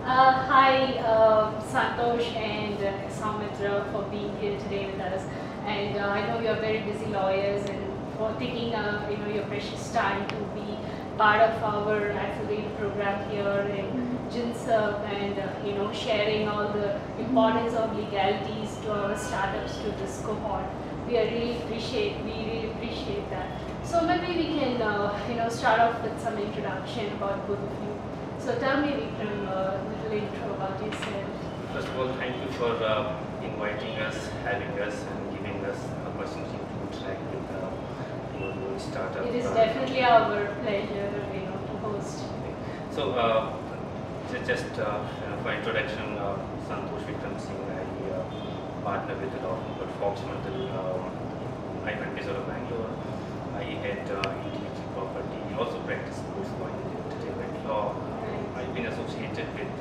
Hi, Santosh and Soumitra for being here today with us. And I know you're very busy lawyers and for taking your precious time to be part of our affiliate program here in Jinserv and sharing all the importance of legalities to our startups to this cohort. We really appreciate that. So maybe we can start off with some introduction about both of you. So tell me, Vikram, a little intro about yourself. First of all, thank you for inviting us, having us, and giving us an opportunity to interact with your startup. It is definitely our pleasure, to host. So, just for introduction, Santosh Vikram Singh, I partner with the law firm called Fox Mandal. I'm based out of Bangalore. I head intellectual property, also practice sports law and entertainment law. I've been associated with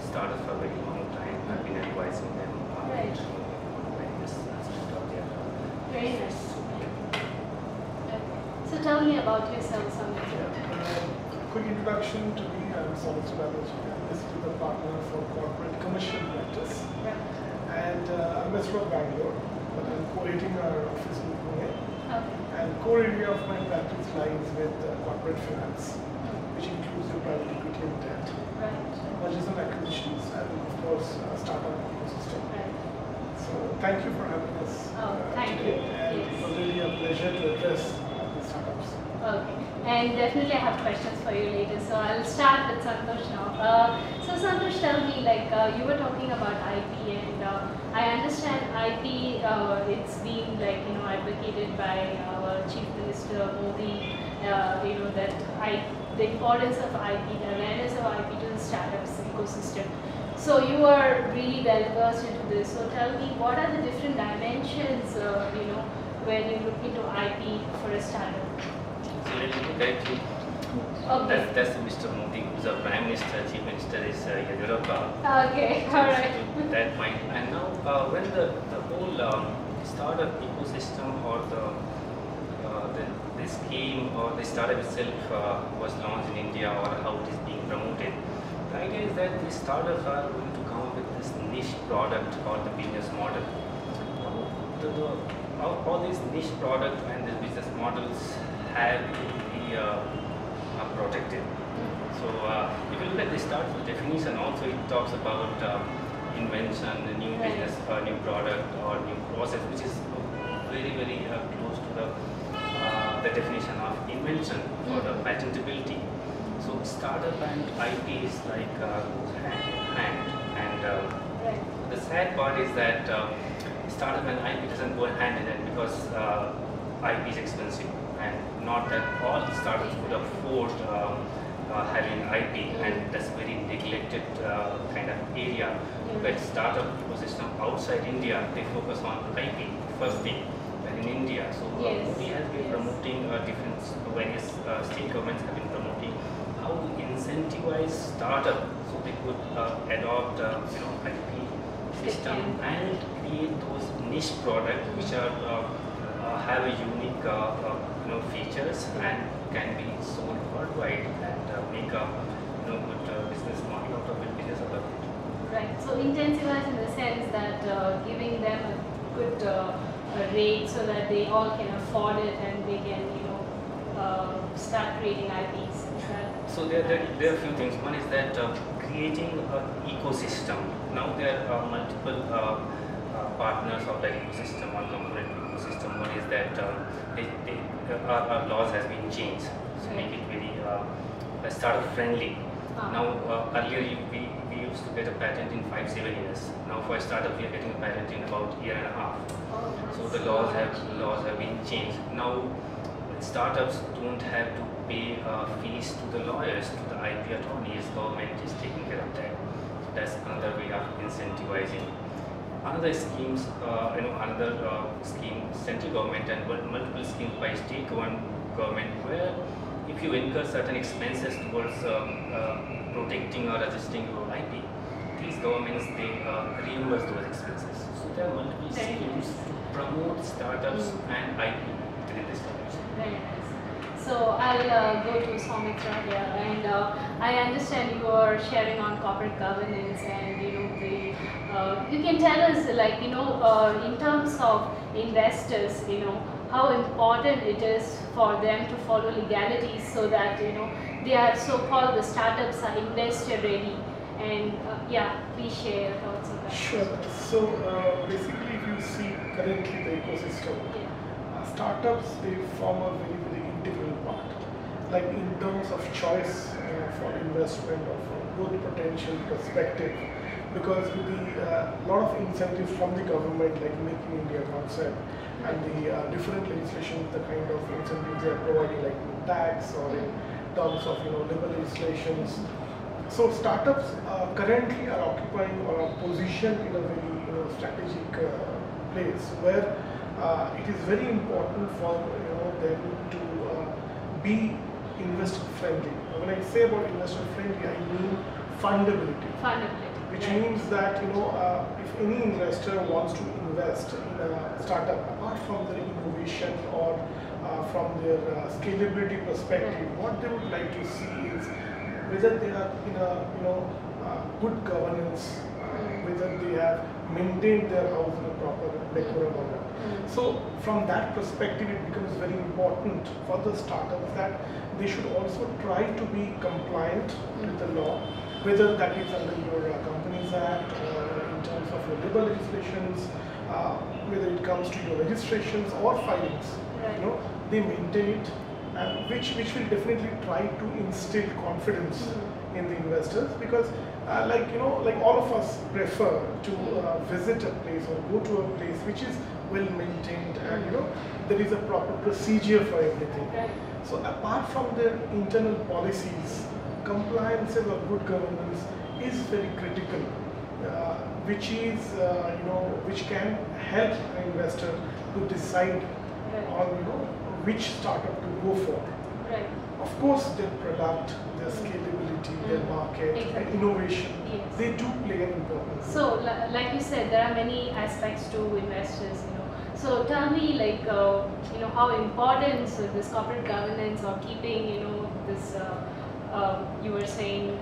startups for a very long time. I've been advising them on various aspects of their Very nice. Okay. So tell me about yourself, Samitra. Quick introduction to me. I'm Soumitra Banerjee. I'm basically the partner for corporate commercial practice. Right. And I'm based from Bangalore, but I'm co-editing our office in Pune. Okay. And core area of my practice lies with corporate finance, which includes your private equity and debt, Right. mergers and acquisitions, and of course, startup ecosystem. Right. So thank you for having us Thank today. you. And Yes. it was really a pleasure to address the startups. Okay. And definitely I have questions for you later. So I'll start with Santosh now. So Santosh, tell me, you were talking about IP, and I understand IP. It's been advocated by our Chief Minister Modi. The importance of IP, the awareness of IP to the startups ecosystem. So you are really well versed into this. So tell me, what are the different dimensions? When you look into IP for a startup. So let me correct you. Okay. That's Mr. Modi, who's our Prime Minister. Chief Minister is Yediyurappa. Okay, all right. To that point. And now, when the whole startup ecosystem or the scheme or the startup itself was launched in India, or how it is being promoted, the idea is that the startups are going to come up with this niche product or the business model. All these niche products and these business models have to be protected. So if you look at the start definition, also it talks about invention, a new business, new product or new process, which is very close to the definition of invention or the patentability. So startup and IP is like goes hand in hand. And Right. the sad part is that startup and IP doesn't go hand in hand because IP is expensive, and not that all startups could afford having IP, and that's very neglected kind of area. But startup ecosystem outside India, they focus on IP first thing, and in India. So Yes, Modi has been yes. promoting different various state governments have been promoting how to incentivize startup so they could adopt IP system and create those niche products which are have a unique features and can be sold worldwide and make a good business model out of it, business out of it. Right. So intensifies in the sense that giving them a good rate so that they all can afford it and they can start creating IPs. Is that So there are a few things. One is that creating an ecosystem. Now there are multiple partners of that ecosystem or component ecosystem. One is that our laws has been changed to make it very startup friendly. Now earlier we used to get a patent in 5-7 years. Now for a startup we are getting a patent in about a year and a half. So the laws have been changed. Now startups don't have to pay fees to the lawyers, to the IP attorneys. Government is taking care of that. So that's another way of incentivizing. Another schemes, another scheme, central government and multiple schemes by state government, where if you incur certain expenses towards protecting or registering your IP, these governments they reimburse those expenses. So there are multiple schemes to promote startups and IP within this country. very nice? So I'll go to Soumitra here, and I understand you are sharing on corporate governance, and you can tell us, like, in terms of investors, how important it is for them to follow legalities so that they are so-called the startups are investor ready, and yeah, please share your thoughts on that. Sure. So basically, if you see currently the ecosystem, Yeah. startups, they form a very, very integral part. Like in terms of choice for investment or from growth potential perspective, because with the lot of incentives from the government, like Make in India concept, and the different legislations, the kind of incentives they are providing, like in tax or in terms of labor legislations. So startups currently are occupying a position in a very strategic place where it is very important for them to be investor friendly. When I say about investor friendly, I mean fundability. Fundability. Which Right. means that if any investor wants to invest in a startup, apart from their innovation or from their scalability perspective, what they would like to see is whether they are in a good governance, whether they have maintained their house in a proper decorum or not. So from that perspective, it becomes very important for the startups that they should also try to be compliant with the law, whether that is under your Companies Act or in terms of your labor legislations, whether it comes to your registrations or filings. Right. They maintain it, and which will definitely try to instill confidence in the investors, because like all of us prefer to visit a place or go to a place which is well maintained, and there is a proper procedure for everything. Right. So apart from their internal policies, compliance or good governance is very critical, which is which can help an investor to decide on which startup to go for. Right. Of course, their product, their scalability, their market, and Exactly. innovation, Yes. they do play an important role. So, like you said, there are many aspects to investors. So, tell me, like, how important this corporate governance or keeping, this. You were saying.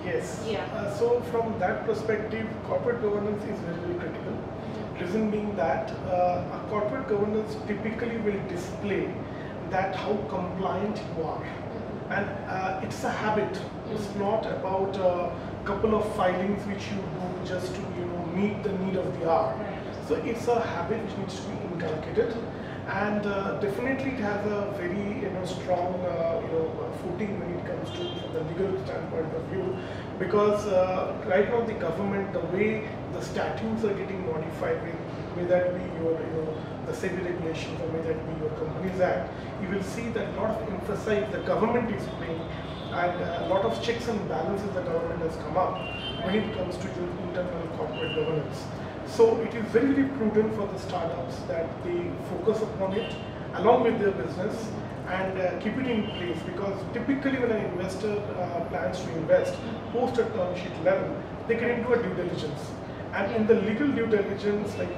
Yes. Yeah. So from that perspective, corporate governance is very, very critical. Reason being that a corporate governance typically will display that how compliant you are, and it's a habit. It's not about a couple of filings which you do just to meet the need of the hour. Right. So it's a habit which needs to be inculcated, and definitely it has a very strong footing when it comes to from the legal standpoint of view, because right now the government, the way the statutes are getting modified, may that be your the SEBI regulations or may that be your Companies Act, you will see that a lot of emphasis the government is playing, and a lot of checks and balances the government has come up when it comes to your internal corporate governance. So it is very, very prudent for the startups that they focus upon it along with their business and keep it in place, because typically when an investor plans to invest post a term sheet level, they get into a due diligence. And in the legal due diligence, like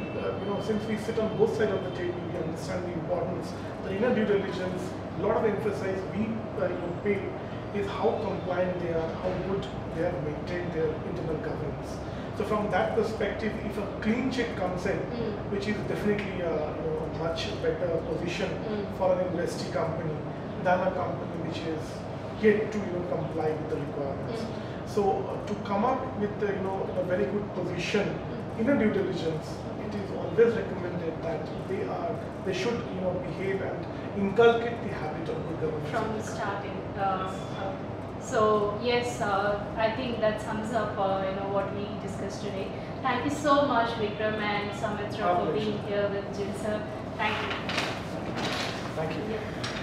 since we sit on both sides of the table, we understand the importance. The inner due diligence, a lot of emphasis we pay is how compliant they are, how good they have maintained their internal governance. So from that perspective, if a clean check comes in, which is definitely a much better position for an investee company than a company which is yet to comply with the requirements. So to come up with a very good position in a due diligence, it is always recommended that they should behave and inculcate the habit of good governance From the starting. So yes, I think that sums up what we discussed today. Thank you so much, Vikram and Soumitra, for being here with Jinsir. Thank you. Thank you. Yeah.